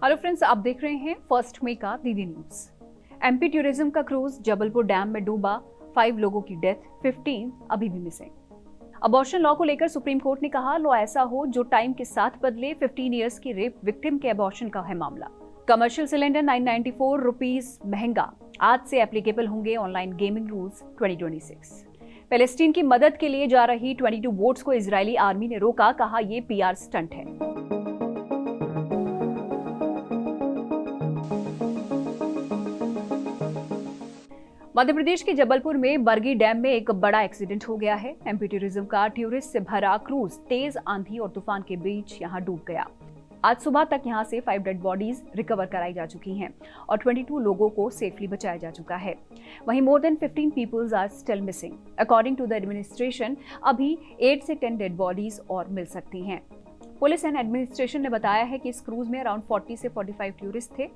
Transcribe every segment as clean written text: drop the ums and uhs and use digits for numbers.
Hello friends, आप देख रहे हैं फर्स्ट मई का डीडी न्यूज। एमपी टूरिज्म का क्रूज जबलपुर डैम में डूबा, 5 लोगों की डेथ, 15 अभी भी मिसिंग। अबॉर्शन लॉ को लेकर सुप्रीम कोर्ट ने कहा, लॉ ऐसा हो जो टाइम के साथ बदले। 15 इयर्स की रेप विक्टिम के अबॉर्शन का है मामला। कमर्शियल सिलेंडर 994 रुपीज महंगा, आज से एप्लीकेबल होंगे ऑनलाइन गेमिंग रूल्स 2026। पैलेस्टीन की मदद के लिए जा रही 22 बोट्स को इजरायली आर्मी ने रोका, कहा ये पीआर स्टंट है। मध्य प्रदेश के जबलपुर में बरगी डैम में एक बड़ा एक्सीडेंट हो गया है। एमपी टूरिज्म का टूरिस्ट से भरा क्रूज तेज आंधी और तूफान के बीच यहां डूब गया। आज सुबह तक यहां से 5 डेड बॉडीज रिकवर कराई जा चुकी हैं और 22 लोगों को सेफली बचाया जा चुका है। वहीं more than 15 peoples are still missing. According to the administration अभी 8 से 10 डेड बॉडीज और मिल सकती हैं। पुलिस एंड एडमिनिस्ट्रेशन ने बताया है कि इस क्रूज में अराउंड 40 से 45 टूरिस्ट थे।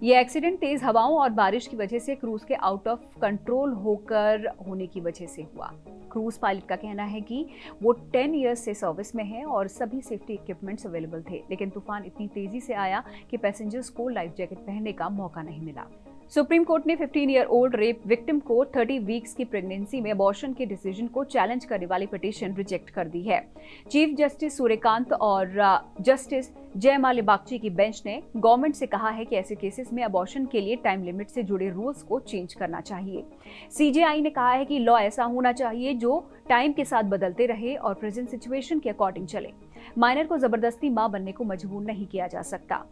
ये एक्सीडेंट तेज हवाओं और बारिश की वजह से क्रूज के आउट ऑफ कंट्रोल होने की वजह से हुआ। क्रूज पायलट का कहना है कि वो 10 इयर्स से सर्विस में है और सभी सेफ्टी इक्विपमेंट्स अवेलेबल थे, लेकिन तूफान इतनी तेजी से आया कि पैसेंजर्स को लाइफ जैकेट पहनने का मौका नहीं मिला। सुप्रीम कोर्ट ने 15 ईयर ओल्ड रेप विक्टिम को 30 वीक्स की प्रेगनेंसी में अबॉर्शन के डिसीजन को चैलेंज करने वाली पिटीशन रिजेक्ट कर दी है। चीफ जस्टिस सूर्यकांत और जस्टिस जयमाली बागची की बेंच ने गवर्नमेंट से कहा है कि ऐसे केसेस में अबॉर्शन के लिए टाइम लिमिट से जुड़े रूल्स को चेंज करना चाहिए। सीजेआई ने कहा है कि लॉ ऐसा होना चाहिए जो टाइम के साथ बदलते रहे और प्रेजेंट सिचुएशन के अकॉर्डिंग चले। माइनर को जबरदस्ती मां बनने को मजबूर नहीं किया जा सकता।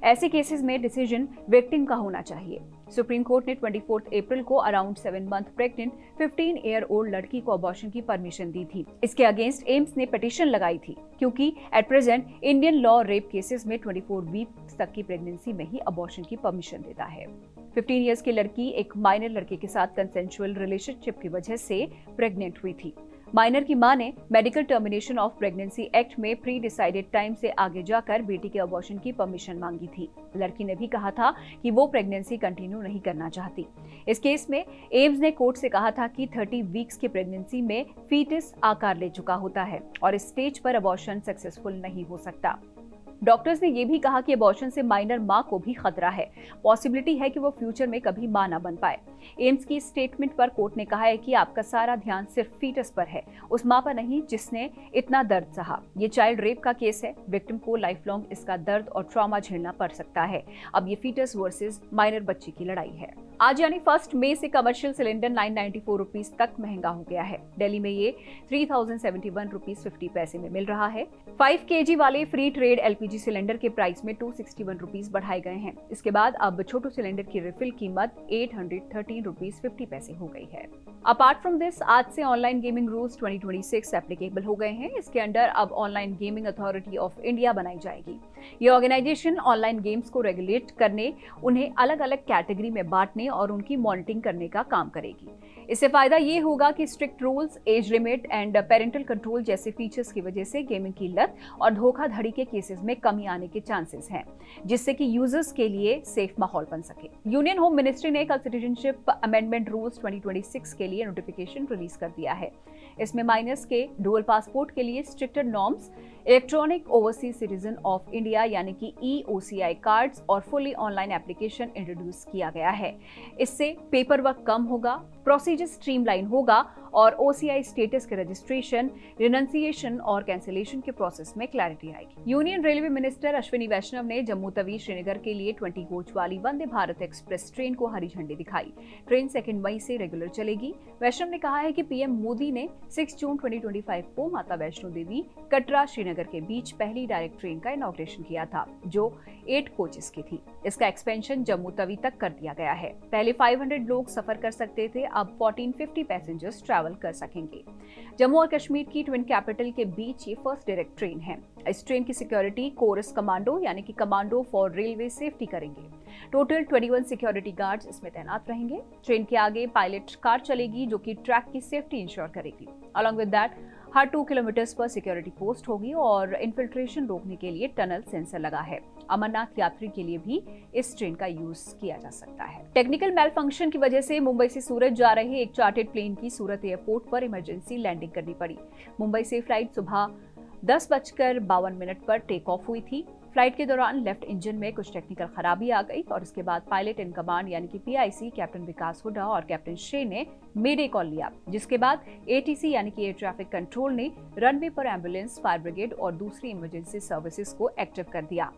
ऐसे केसेस में डिसीजन विक्टिम का होना चाहिए। सुप्रीम कोर्ट ने 24 अप्रैल को around 7 month pregnant 15 year old लड़की को अबॉर्शन की परमिशन दी थी। इसके अगेंस्ट एम्स ने पिटीशन लगाई थी, क्योंकि at present Indian law rape cases में 24 वीक तक की प्रेगनेंसी में ही अबॉर्शन की परमिशन देता है। 15 ईयर्स की लड़की एक माइनर लड़के के साथ कंसेंशुअल रिलेशनशिप की वजह से प्रेग्नेंट हुई थी। माइनर की मां ने medical termination of pregnancy act में प्री डिसाइडेड टाइम से आगे जाकर बेटी के अबॉर्शन की परमिशन मांगी थी। लड़की ने भी कहा था कि वो प्रेगनेंसी कंटिन्यू नहीं करना चाहती। इस केस में एम्स ने कोर्ट से कहा था कि 30 वीक्स की प्रेगनेंसी में फीटस आकार ले चुका होता है और इस स्टेज पर अबॉर्शन सक्सेसफुल नहीं हो सकता। डॉक्टर्स ने यह भी कहा कि अबॉर्शन से माइनर मां को भी खतरा है, पॉसिबिलिटी है कि वो फ्यूचर में कभी मां ना बन पाए। एम्स की स्टेटमेंट पर कोर्ट ने कहा है कि आपका सारा ध्यान सिर्फ फीटस पर है, उस मां पर नहीं जिसने इतना दर्द सहा। ये चाइल्ड रेप का केस है, विक्टिम को लाइफ लॉन्ग इसका दर्द और ट्रॉमा झेलना पड़ सकता है। अब ये फीटस वर्सेस माइनर बच्चे की लड़ाई है। आज यानी 1 मई से कमर्शियल सिलेंडर 994 रुपीज तक महंगा हो गया है। दिल्ली में ये 3071 रुपीज 50 पैसे में मिल रहा है। 5 kg वाले फ्री ट्रेड एलपीजी सिलेंडर के प्राइस में 261 रुपीज बढ़ाए गए हैं। इसके बाद अब छोटू सिलेंडर की रिफिल कीमत 813 रुपीज 50 पैसे हो गई है। अपार्ट फ्रॉम दिस, आज से ऑनलाइन गेमिंग रूल्स 2026 एप्लीकेबल हो गए हैं। इसके अंडर अब online gaming authority of India बनाई जाएगी। ये ऑर्गेनाइजेशन ऑनलाइन गेम्स को रेगुलेट करने, उन्हें अलग अलग कैटेगरी में बांटने और उनकी मॉनिटरिंग करने का काम करेगी। इससे फायदा ये होगा कि strict rules, age limit and parental control जैसे फीचर्स की वजह से गेमिंग की लत और धोखाधड़ी के केसेस में कमी आने के चांसेस हैं, जिससे कि यूजर्स के लिए सेफ माहौल बन सके। यूनियन होम मिनिस्ट्री ने कल सिटीजनशिप अमेंडमेंट रूल्स 2026 के लिए नोटिफिकेशन रिलीज कर दिया है। इसमें माइनर्स के डुअल पासपोर्ट के लिए stricter norms, electronic overseas citizen of India यानी कि EOCI कार्ड्स और फुली ऑनलाइन एप्लीकेशन इंट्रोड्यूस किया गया है। इससे पेपर वर्क कम होगा, प्रोसीजर स्ट्रीमलाइन होगा और OCI स्टेटस के रजिस्ट्रेशन, रिनंसिएशन और कैंसिलेशन के प्रोसेस में क्लैरिटी आएगी। यूनियन रेलवे मिनिस्टर अश्विनी वैष्णव ने जम्मू तवी श्रीनगर के लिए 20 कोच वाली वंदे भारत एक्सप्रेस ट्रेन को हरी झंडी दिखाई। ट्रेन 2 मई से रेगुलर चलेगी। वैष्णव ने कहा है कि पीएम मोदी ने 6 जून 2025 को माता वैष्णो देवी कटरा श्रीनगर के बीच पहली डायरेक्ट ट्रेन का इनॉग्रेशन किया था, जो 8 कोचेस की थी। इसका एक्सपेंशन जम्मू तवी तक कर दिया गया है। पहले 500 लोग सफर कर सकते थे, अब 1450 पैसेंजर्स ट्रैवल कर सकेंगे। जम्मू और कश्मीर की ट्विन कैपिटल के बीच ये फर्स्ट डायरेक्ट ट्रेन है। इस ट्रेन की सिक्योरिटी कोरस कमांडो यानी कि कमांडो फॉर रेलवे सेफ्टी करेंगे। टोटल 21 सिक्योरिटी गार्ड्स इसमें तैनात रहेंगे। ट्रेन के आगे पायलट कार चलेगी, जो कि ट्रैक की सेफ्टी इंश्योर करेगी। Along with that, her 2 kilometres पर सिक्योरिटी पोस्ट होगी और इन्फिल्ट्रेशन रोकने के लिए टनल सेंसर लगा है। अमरनाथ यात्री के लिए भी इस ट्रेन का यूज किया जा सकता है। टेक्निकल मेल फंक्शन की वजह से मुंबई से सूरत जा रहे एक चार्टर्ड प्लेन की सूरत एयरपोर्ट पर इमरजेंसी लैंडिंग करनी पड़ी। मुंबई से फ्लाइट सुबह 10:52 पर टेक ऑफ हुई थी। फ्लाइट के दौरान लेफ्ट इंजन में कुछ टेक्निकल खराबी आ गई और उसके बाद पायलट इन कमांड यानी कि PIC कैप्टन विकास हुड्डा और कैप्टन शे ने मेडे कॉल लिया, जिसके बाद ATC यानी कि एयर ट्रैफिक कंट्रोल ने रनवे पर एम्बुलेंस, फायर ब्रिगेड और दूसरी इमरजेंसी सर्विसेज को एक्टिव कर दिया।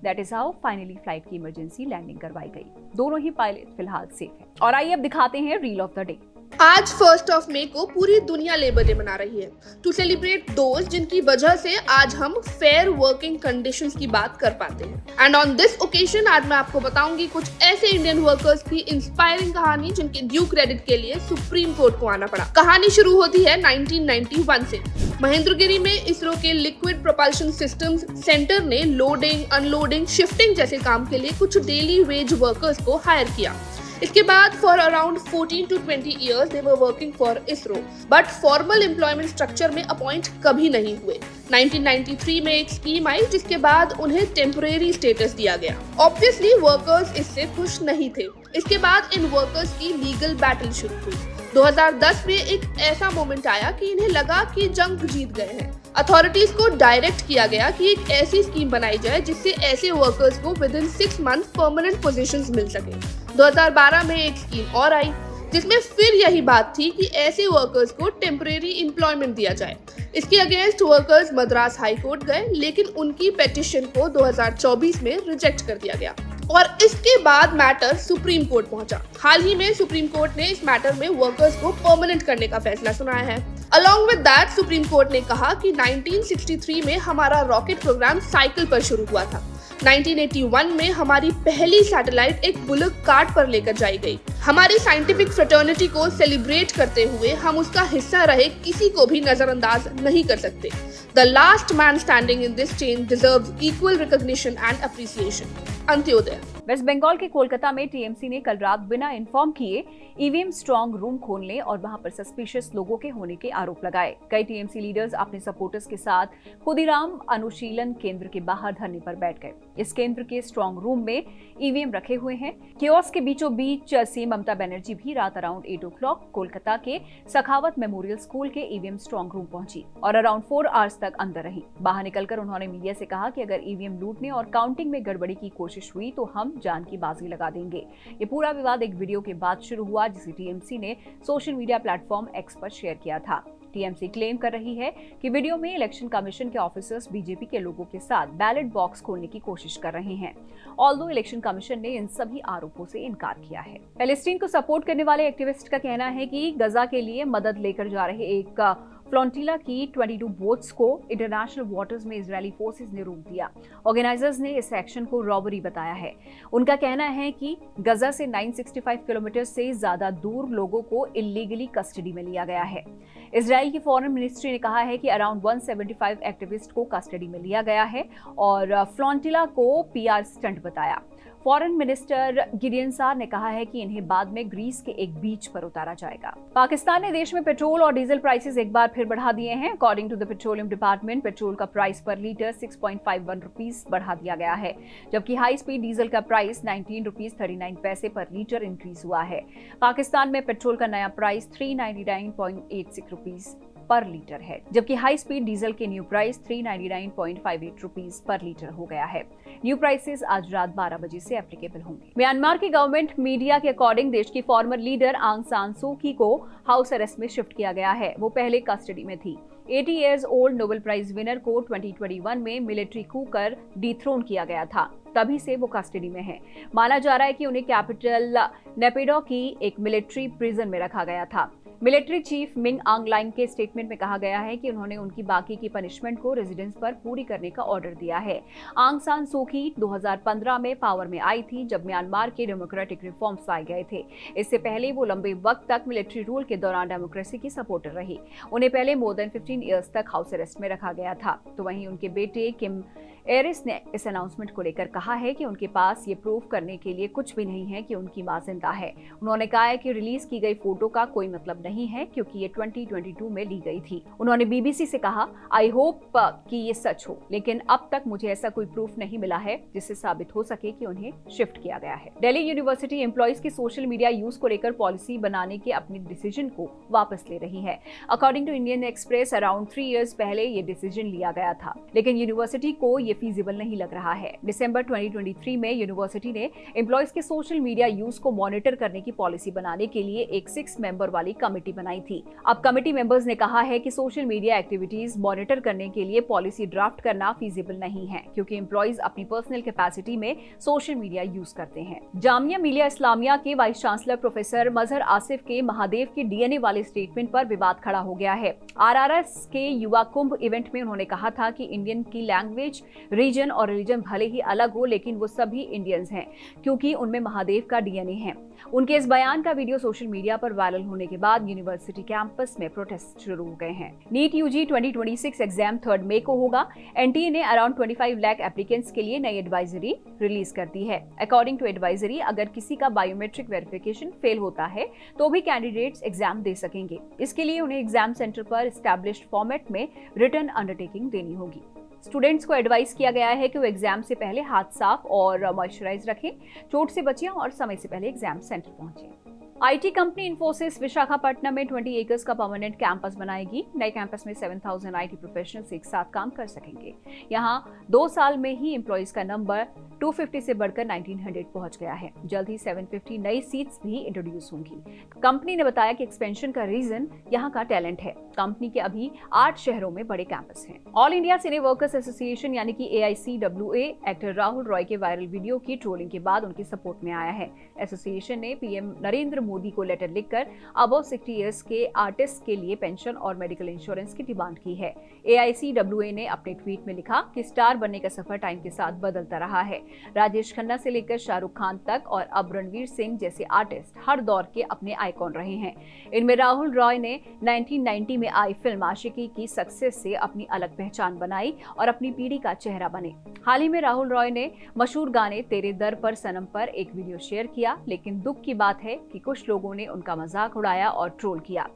That is how finally flight की इमरजेंसी लैंडिंग करवाई गई। दोनों ही पायलट फिलहाल सेफ हैं। और आइए अब दिखाते हैं रील ऑफ द डे। आज 1 मई को पूरी दुनिया लेबर डे मना रही है टू सेलिब्रेट दोस्त जिनकी वजह से आज हम फेयर वर्किंग कंडीशंस की बात कर पाते हैं। एंड ऑन दिस ओकेजन आज मैं आपको बताऊंगी कुछ ऐसे इंडियन वर्कर्स की इंस्पायरिंग कहानी जिनके ड्यू क्रेडिट के लिए सुप्रीम कोर्ट को आना पड़ा। कहानी शुरू होती है 1991 से। महेंद्रगिरी में इसरो के लिक्विड प्रोपल्शन सिस्टम्स सेंटर ने लोडिंग, अनलोडिंग, शिफ्टिंग जैसे काम के लिए कुछ डेली वेज वर्कर्स को हायर किया। इसके बाद for around 14 to 20 years they were working for ISRO, but formal employment structure में अपॉइंट कभी नहीं हुए। 1993 में एक स्कीम आई जिसके बाद उन्हें टेम्परेरी स्टेटस दिया गया। ऑब्वियसली वर्कर्स इससे खुश नहीं थे। इसके बाद इन वर्कर्स की लीगल बैटल शुरू हुई। 2010 में एक ऐसा मोमेंट आया कि इन्हें लगा कि जंग जीत गए हैं। अथॉरिटीज को डायरेक्ट किया गया कि एक ऐसी स्कीम बनाई जाए जिससे ऐसे वर्कर्स को within 6 months permanent positions मिल सके। 2012 में एक स्कीम और आई जिसमें फिर यही बात थी कि ऐसे वर्कर्स को टेम्परेरी एम्प्लॉयमेंट दिया जाए। इसके against workers Madras high court गए, लेकिन उनकी पेटिशन को 2024 में रिजेक्ट कर दिया गया और इसके बाद मैटर सुप्रीम कोर्ट पहुंचा। हाल ही में सुप्रीम कोर्ट ने इस मैटर में वर्कर्स को परमानेंट करने का फैसला सुनाया है। Along with that supreme court ने कहा कि 1963 में हमारा रॉकेट प्रोग्राम साइकिल पर शुरू हुआ था। 1981 में हमारी पहली सैटेलाइट एक बुलक कार्ट पर लेकर जाई गई। हमारी साइंटिफिक फ्रेटर्निटी को सेलिब्रेट करते हुए हम उसका हिस्सा रहे किसी को भी नजरअंदाज नहीं कर सकते। The last man standing in this chain deserves equal recognition and appreciation. अंत्योदय। वेस्ट बंगाल के कोलकाता में TMC ने कल रात बिना इन्फॉर्म किए EVM स्ट्रॉन्ग रूम खोलने और वहां पर सस्पिशियस लोगों के होने के आरोप लगाए। कई TMC लीडर्स अपने सपोर्टर्स के साथ खुदीराम अनुशीलन केंद्र के बाहर धरने पर बैठ गए। इस केंद्र के स्ट्रॉन्ग रूम में EVM रखे हुए हैं। कियोस्क के बीचों बीच सीएम ममता बनर्जी भी रात अराउंड 8 o'clock कोलकाता के सखावत मेमोरियल स्कूल के EVM स्ट्रॉन्ग रूम पहुंची और अराउंड 4 hours तक अंदर रही। बाहर निकलकर उन्होंने मीडिया से कहा कि अगर EVM लूटने और काउंटिंग में गड़बड़ी की कोशिश हुई तो हम जान की बाजी लगा देंगे। ये पूरा विवाद एक वीडियो के बाद शुरू हुआ जिसे TMC ने सोशल मीडिया प्लेटफॉर्म X पर शेयर किया था। TMC क्लेम कर रही है कि वीडियो में इलेक्शन कमीशन के ऑफिसर्स बीजेपी के लोगों के साथ बैलेट बॉक्स खोलने की कोशिश कर रहे हैं। ऑल्दो इलेक्शन कमीशन ने इन सभी आरोपों से इनकार किया है। पैलेस्टीन को सपोर्ट करने वाले एक्टिविस्ट का कहना है कि गजा के लिए मदद लेकर जा रहे एक फ्लोटिला की 22 बोट्स को इंटरनेशनल वाटर्स में इजरायली फोर्सेस ने रोक दिया। ऑर्गेनाइजर्स ने इस एक्शन को रॉबरी बताया है। उनका कहना है कि गजा से 965 किलोमीटर से ज्यादा दूर लोगों को इलीगली कस्टडी में लिया गया है। इजराइल की फॉरेन मिनिस्ट्री ने कहा है कि अराउंड 175 एक्टिविस्ट को कस्टडी में लिया गया है और फ्लोटिला को PR स्टंट बताया। फॉरेन मिनिस्टर गिडियन सार ने कहा है कि इन्हें बाद में ग्रीस के एक बीच पर उतारा जाएगा। पाकिस्तान ने देश में पेट्रोल और डीजल प्राइसेस एक बार फिर बढ़ा दिए हैं। According to the petroleum department, petrol का प्राइस पर लीटर 6.51 रुपीस बढ़ा दिया गया है, जबकि हाई स्पीड डीजल का प्राइस 19 रुपीस 39 पैसे पर लीटर इंक्रीज हुआ है। पाकिस्तान में पेट्रोल का नया प्राइस 399.86 रुपीस पर लीटर है, जबकि हाई स्पीड डीजल के न्यू प्राइस 399.58 रुपीस पर लीटर हो गया है। न्यू प्राइसेस आज रात 12 बजे से एप्लीकेबल होंगे। म्यांमार के गवर्नमेंट मीडिया के अकॉर्डिंग देश की फॉर्मर लीडर आंग सान सू की को हाउस अरेस्ट में शिफ्ट किया गया है। वो पहले कस्टडी में थी। 80 years old Nobel prize winner को 2021 में मिलिट्री कू कर डिथ्रोन किया गया था, तभी से वो कस्टडी में है। माना जा रहा है कि उन्हें कैपिटल नेपिडो की एक मिलिट्री प्रिजन में रखा गया था। मिलिट्री चीफ मिंग आंग लाइंग के स्टेटमेंट में कहा गया है कि उन्होंने उनकी बाकी की पनिशमेंट को रेजिडेंस पर पूरी करने का ऑर्डर दिया है। आंग सान सू की 2015 में पावर में आई थी जब म्यांमार के डेमोक्रेटिक रिफॉर्म्स लाए गए थे। इससे पहले वो लंबे वक्त तक मिलिट्री रूल के दौरान डेमोक्रेसी की सपोर्टर रही। उन्हें पहले मोर देन 15 years तक हाउस अरेस्ट में रखा गया था। तो वहीं उनके बेटे किम एरिस ने इस अनाउंसमेंट को लेकर कहा है कि उनके पास ये प्रूव करने के लिए कुछ भी नहीं है कि उनकी मां जिंदा है। उन्होंने कहा है कि रिलीज की गई फोटो का कोई मतलब नहीं है क्योंकि ये 2022 में ली गई थी। उन्होंने BBC से कहा, आई होप कि ये सच हो, लेकिन अब तक मुझे ऐसा कोई प्रूफ नहीं मिला है जिससे साबित हो सके कि उन्हें शिफ्ट किया गया है। दिल्ली यूनिवर्सिटी एम्प्लॉइज की सोशल मीडिया यूज को लेकर पॉलिसी बनाने के अपने डिसीजन को वापस ले रही है। According to Indian Express, around 3 years पहले ये डिसीजन लिया गया था, लेकिन यूनिवर्सिटी को ये फीजिबल नहीं लग रहा है। दिसंबर 2023 में यूनिवर्सिटी ने एम्प्लॉयज के सोशल मीडिया यूज को मॉनिटर करने की पॉलिसी बनाने के लिए एक 6 मेंबर वाली कमेटी बनाई थी। अब कमेटी मेंबर्स ने कहा है कि सोशल मीडिया एक्टिविटीज मॉनिटर करने के लिए पॉलिसी ड्राफ्ट करना फीजिबल नहीं है, क्योंकि एम्प्लॉयज अपनी पर्सनल कैपेसिटी में सोशल मीडिया यूज करते हैं। जामिया मिलिया इस्लामिया के वाइस चांसलर प्रोफेसर मजहर आसिफ के महादेव के डीएनए वाले स्टेटमेंट पर विवाद खड़ा हो गया है। आरआरएस के युवा कुंभ इवेंट में उन्होंने कहा था कि इंडियन की लैंग्वेज, रीजन और रिलीजन भले ही अलग हो, लेकिन वो सभी इंडियंस हैं, क्योंकि उनमें महादेव का डीएनए है। उनके इस बयान का वीडियो सोशल मीडिया पर वायरल होने के बाद यूनिवर्सिटी कैंपस में प्रोटेस्ट शुरू हो गए हैं। नीट यूजी 2026 एग्जाम 3 मई को होगा। एनटीए ने अराउंड 25 लाख एप्लीकेंट्स के लिए नई एडवाइजरी रिलीज कर दी है। अकॉर्डिंग टू एडवाइजरी, अगर किसी का बायोमेट्रिक वेरिफिकेशन फेल होता है तो भी कैंडिडेट्स एग्जाम दे सकेंगे। इसके लिए उन्हें एग्जाम सेंटर पर एस्टैब्लिश्ड फॉर्मेट में रिटर्न अंडरटेकिंग देनी होगी। स्टूडेंट्स को एडवाइस किया गया है कि वो एग्जाम से पहले हाथ साफ और मॉइस्चराइज रखें, चोट से बचें और समय से पहले एग्जाम सेंटर पहुंचें। आईटी कंपनी इन्फोसिस विशाखापट्टनम में 20 एकर्स का परमानेंट कैंपस बनाएगी। नए कैंपस में 7000 आईटी प्रोफेशनल्स एक साथ काम कर सकेंगे। यहां 2 साल में ही एम्प्लॉयज का नंबर 250 से बढ़कर 1900 पहुंच गया है। जल्द ही 750 नई सीट्स भी इंट्रोड्यूस होंगी। कंपनी ने बताया कि एक्सपेंशन का रीजन यहां का टैलेंट है। कंपनी के अभी 8 शहरों में बड़े कैंपस हैं। ऑल इंडिया सिने वर्कर्स एसोसिएशन यानी कि AICWA एक्टर राहुल रॉय के वायरल वीडियो की ट्रोलिंग के बाद उनके सपोर्ट में आया है। एसोसिएशन ने पीएम नरेंद्र मोदी को लेटर लिखकर अबव 60 इयर्स के आर्टिस्ट के लिए पेंशन और मेडिकल इंश्योरेंस की डिमांड की है। AICWA ने अपने ट्वीट में लिखा कि स्टार बनने का सफर टाइम के साथ बदलता रहा है। राजेश खन्ना से लेकर शाहरुख खान तक और अब रणवीर सिंह जैसे आर्टिस्ट हर दौर के अपने आइकॉन रहे हैं। इनमें राहुल रॉय ने 1990 में आई फिल्म आशिकी की सक्सेस से अपनी अलग पहचान बनाई और अपनी पीढ़ी का चेहरा बने। हाल ही में राहुल रॉय ने मशहूर गाने तेरे दर पर सनम पर एक वीडियो शेयर किया, लेकिन दुख की बात है कि कुछ लोगों ने उनका मजाक उड़ाया और ट्रोल किया।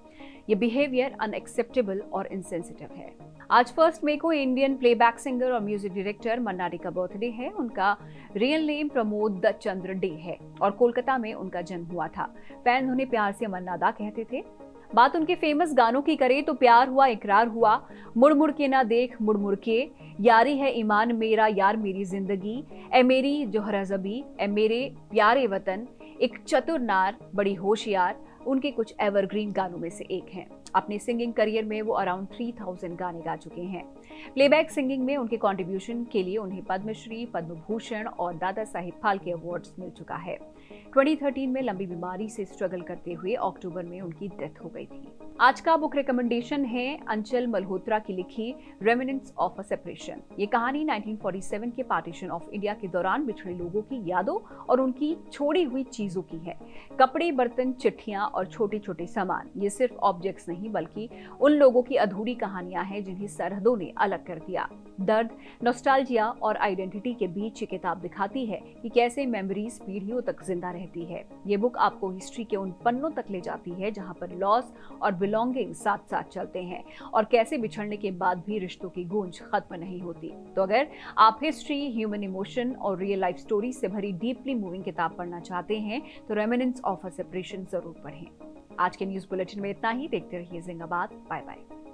ये बिहेवियर अनएक्सेप्टेबल और इनसेंसिटिव है। आज 1 मई को इंडियन प्लेबैक सिंगर और म्यूजिक डायरेक्टर मन्ना डे का बर्थडे है। उनका रियल नेम प्रमोद चंद्र डे है और कोलकाता में उनका जन्म हुआ था। फैन उन्हें प्यार से मन्ना दा कहते थे। बात उनके फेमस गानों की करें तो प्यार हुआ इकरार हुआ, मुड़ मुड़ के ना देख मुड़ मुड़ के, यारी है ईमान मेरा यार मेरी जिंदगी, ए मेरी जोहरा जबी, ए मेरे प्यारे वतन, एक चतुर नार बड़ी होशियार उनके कुछ एवरग्रीन गानों में से एक हैं। अपने सिंगिंग करियर में वो अराउंड 3000 गाने गा चुके हैं। प्लेबैक सिंगिंग में उनके कंट्रीब्यूशन के लिए उन्हें पद्मश्री, पद्म भूषण और दादा साहिब फाल्के अवार्ड्स मिल चुका है। 2013 में लंबी बीमारी से स्ट्रगल करते हुए अक्टूबर में उनकी डेथ हो गई थी। आज का बुक रिकमेंडेशन है अंचल मल्होत्रा की लिखी रेमिनेंट्स ऑफ अ सेपरेशन। ये कहानी 1947 के पार्टीशन ऑफ इंडिया के दौरान बिछड़े लोगों की यादों और उनकी छोड़ी हुई चीजों की है। कपड़े, बर्तन, चिट्ठियां और छोटे छोटे सामान, ये सिर्फ ऑब्जेक्ट्स नहीं बल्कि उन लोगों की अधूरी कहानियां हैं जिन्हें सरहदों ने अलग कर दिया। दर्द, नॉस्टैल्जिया और आइडेंटिटी के बीच ये किताब दिखाती है कि कैसे मेमोरीज पीढ़ियों तक जिंदा रहती है। ये बुक आपको हिस्ट्री के उन पन्नों तक ले जाती है जहां पर लॉस और बिलोंगिंग साथ साथ चलते हैं और कैसे बिछड़ने के बाद भी रिश्तों की गूंज खत्म नहीं होती। तो अगर आप हिस्ट्री, ह्यूमन इमोशन और रियल लाइफ स्टोरी से भरी डीपली मूविंग किताब पढ़ना चाहते हैं तो रेमिनेंट्स ऑफ अ सेपरेशन जरूर पढ़ें। आज के न्यूज बुलेटिन में इतना ही। देखते रहिए जिंदाबाद। Bye bye.